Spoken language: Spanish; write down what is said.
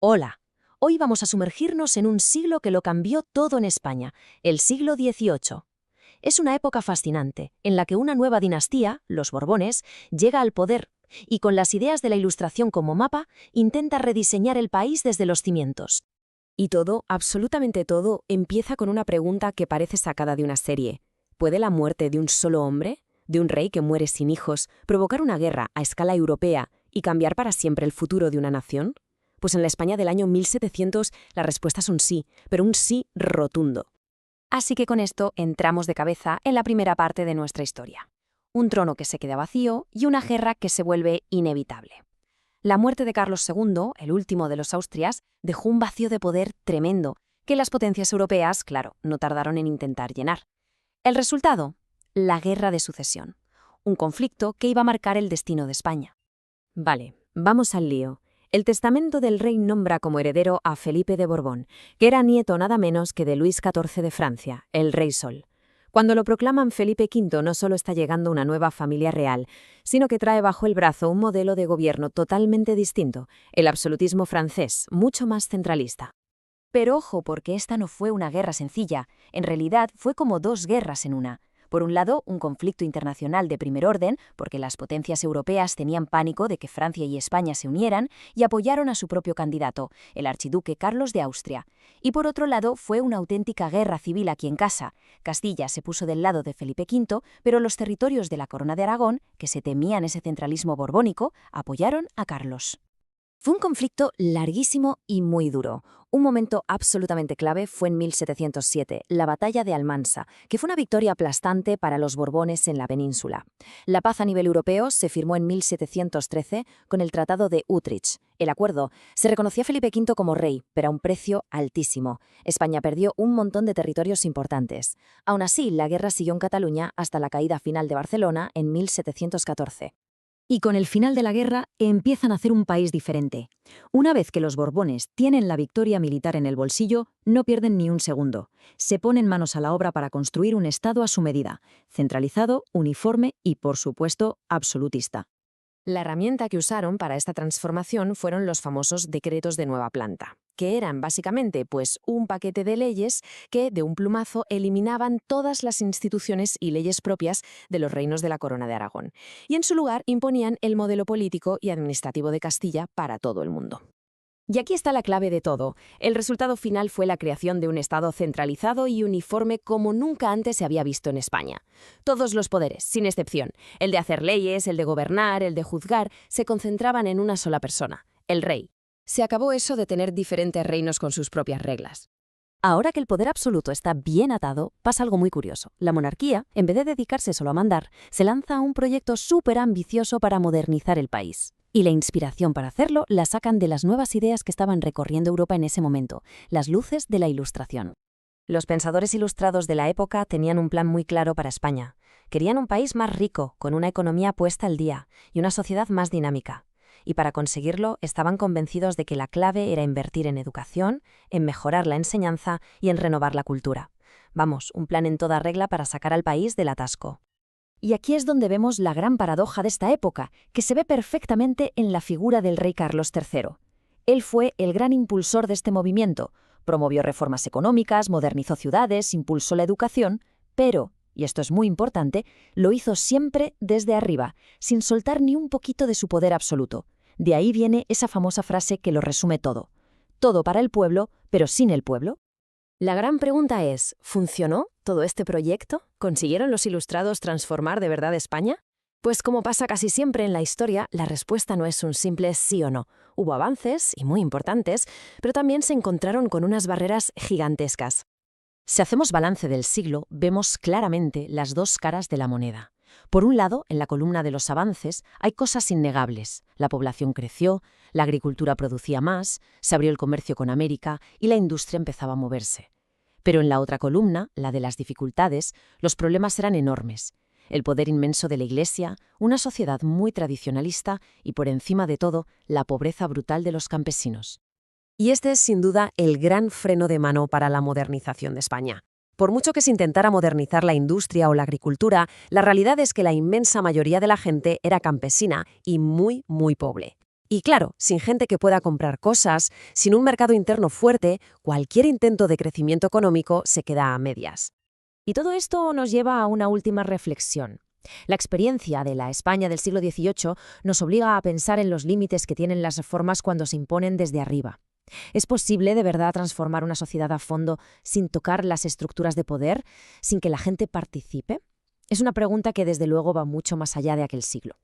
Hola, hoy vamos a sumergirnos en un siglo que lo cambió todo en España, el siglo XVIII. Es una época fascinante, en la que una nueva dinastía, los Borbones, llega al poder y con las ideas de la Ilustración como mapa, intenta rediseñar el país desde los cimientos. Y todo, absolutamente todo, empieza con una pregunta que parece sacada de una serie. ¿Puede la muerte de un solo hombre, de un rey que muere sin hijos, provocar una guerra a escala europea y cambiar para siempre el futuro de una nación? Pues en la España del año 1700 la respuesta es un sí, pero un sí rotundo. Así que con esto entramos de cabeza en la primera parte de nuestra historia. Un trono que se queda vacío y una guerra que se vuelve inevitable. La muerte de Carlos II, el último de los Austrias, dejó un vacío de poder tremendo, que las potencias europeas, claro, no tardaron en intentar llenar. El resultado, la Guerra de Sucesión, un conflicto que iba a marcar el destino de España. Vale, vamos al lío. El testamento del rey nombra como heredero a Felipe de Borbón, que era nieto nada menos que de Luis XIV de Francia, el Rey Sol. Cuando lo proclaman Felipe V no solo está llegando una nueva familia real, sino que trae bajo el brazo un modelo de gobierno totalmente distinto, el absolutismo francés, mucho más centralista. Pero ojo, porque esta no fue una guerra sencilla, en realidad fue como dos guerras en una. Por un lado, un conflicto internacional de primer orden, porque las potencias europeas tenían pánico de que Francia y España se unieran y apoyaron a su propio candidato, el archiduque Carlos de Austria. Y por otro lado, fue una auténtica guerra civil aquí en casa. Castilla se puso del lado de Felipe V, pero los territorios de la Corona de Aragón, que se temían ese centralismo borbónico, apoyaron a Carlos. Fue un conflicto larguísimo y muy duro. Un momento absolutamente clave fue en 1707, la batalla de Almansa, que fue una victoria aplastante para los Borbones en la península. La paz a nivel europeo se firmó en 1713 con el Tratado de Utrecht. El acuerdo se reconocía a Felipe V como rey, pero a un precio altísimo. España perdió un montón de territorios importantes. Aún así, la guerra siguió en Cataluña hasta la caída final de Barcelona en 1714. Y con el final de la guerra empiezan a hacer un país diferente. Una vez que los Borbones tienen la victoria militar en el bolsillo, no pierden ni un segundo. Se ponen manos a la obra para construir un Estado a su medida, centralizado, uniforme y, por supuesto, absolutista. La herramienta que usaron para esta transformación fueron los famosos decretos de nueva planta, que eran básicamente un paquete de leyes que de un plumazo eliminaban todas las instituciones y leyes propias de los reinos de la Corona de Aragón, y en su lugar imponían el modelo político y administrativo de Castilla para todo el mundo. Y aquí está la clave de todo. El resultado final fue la creación de un Estado centralizado y uniforme como nunca antes se había visto en España. Todos los poderes, sin excepción, el de hacer leyes, el de gobernar, el de juzgar, se concentraban en una sola persona, el rey. Se acabó eso de tener diferentes reinos con sus propias reglas. Ahora que el poder absoluto está bien atado, pasa algo muy curioso. La monarquía, en vez de dedicarse solo a mandar, se lanza a un proyecto súper ambicioso para modernizar el país. Y la inspiración para hacerlo la sacan de las nuevas ideas que estaban recorriendo Europa en ese momento, las luces de la Ilustración. Los pensadores ilustrados de la época tenían un plan muy claro para España. Querían un país más rico, con una economía puesta al día y una sociedad más dinámica. Y para conseguirlo estaban convencidos de que la clave era invertir en educación, en mejorar la enseñanza y en renovar la cultura. Vamos, un plan en toda regla para sacar al país del atasco. Y aquí es donde vemos la gran paradoja de esta época, que se ve perfectamente en la figura del rey Carlos III. Él fue el gran impulsor de este movimiento, promovió reformas económicas, modernizó ciudades, impulsó la educación, pero, y esto es muy importante, lo hizo siempre desde arriba, sin soltar ni un poquito de su poder absoluto. De ahí viene esa famosa frase que lo resume todo. Todo para el pueblo, pero sin el pueblo. La gran pregunta es, ¿funcionó todo este proyecto? ¿Consiguieron los ilustrados transformar de verdad España? Pues como pasa casi siempre en la historia, la respuesta no es un simple sí o no. Hubo avances, y muy importantes, pero también se encontraron con unas barreras gigantescas. Si hacemos balance del siglo, vemos claramente las dos caras de la moneda. Por un lado, en la columna de los avances, hay cosas innegables. La población creció, la agricultura producía más, se abrió el comercio con América y la industria empezaba a moverse. Pero en la otra columna, la de las dificultades, los problemas eran enormes. El poder inmenso de la Iglesia, una sociedad muy tradicionalista y, por encima de todo, la pobreza brutal de los campesinos. Y este es, sin duda, el gran freno de mano para la modernización de España. Por mucho que se intentara modernizar la industria o la agricultura, la realidad es que la inmensa mayoría de la gente era campesina y muy, muy pobre. Y claro, sin gente que pueda comprar cosas, sin un mercado interno fuerte, cualquier intento de crecimiento económico se queda a medias. Y todo esto nos lleva a una última reflexión. La experiencia de la España del siglo XVIII nos obliga a pensar en los límites que tienen las reformas cuando se imponen desde arriba. ¿Es posible de verdad transformar una sociedad a fondo sin tocar las estructuras de poder, sin que la gente participe? Es una pregunta que desde luego va mucho más allá de aquel siglo.